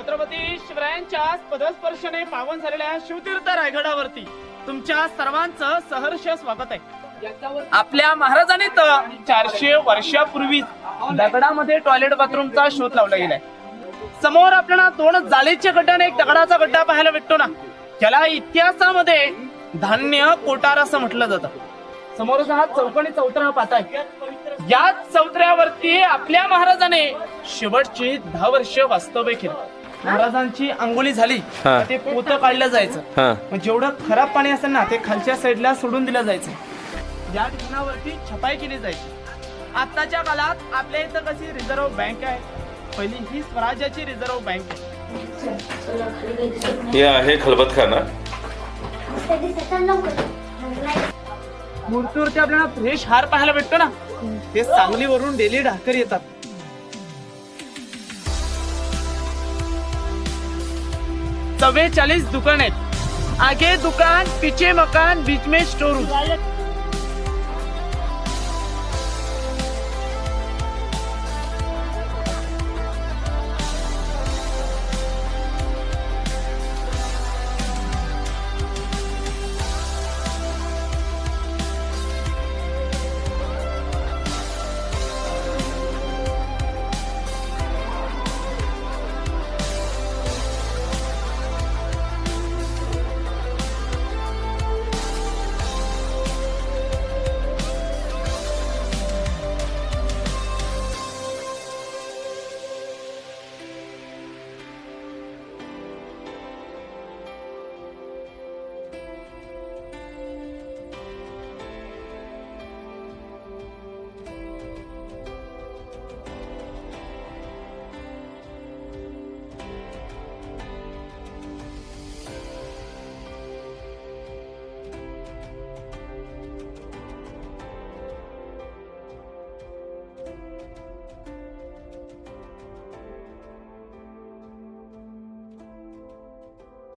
छत्रपती शिवरायांच्या पदस्पर्शाने पावन झालेल्या शिवतीर्थ रायगडावरती तुमच्या सर्वांचं सहर्ष स्वागत आहे। आपल्या महाराजांनी तर 400 वर्षापूर्वी दगडामध्ये टॉयलेट बाथरूमचा शोध लावला गेलाय। समोर आपल्याला 2 जाळीचे गड्डे आणि 1 दगडाचा गड्डा पाहायला भेटतो ना, त्याला इतिहासामध्ये धान्य कोठार असं म्हटलं जातं। समोरचा हा चौकोनी चौतरा पाहताय, या चौतऱ्यावरती आपल्या महाराजाने शेवटची 10 वर्ष वास्तव्य केलं। महाराजांची अंघोळी झाली ते पोतं काढलं जायचं, जेवढं खराब पाणी असेल ना ते खालच्या साईडला सोडून दिलं जायचं। या ठिकाणावरती छपाई केली जायची। आताच्या काळात आपल्या इथं कशी रिझर्व्ह बँक आहे, पहिली ही स्वराज्याची रिझर्व्ह बँक आहे। हे आहे खलबतखाना। मूर्तीवरती आपल्याला फ्रेश हार पाहायला भेटतो ना, ते सांगलीवरून डेली ढाकर येतात। 44 दुकान आहेत, आगे दुकान, पीछे मकान, बीच में स्टोर रूम।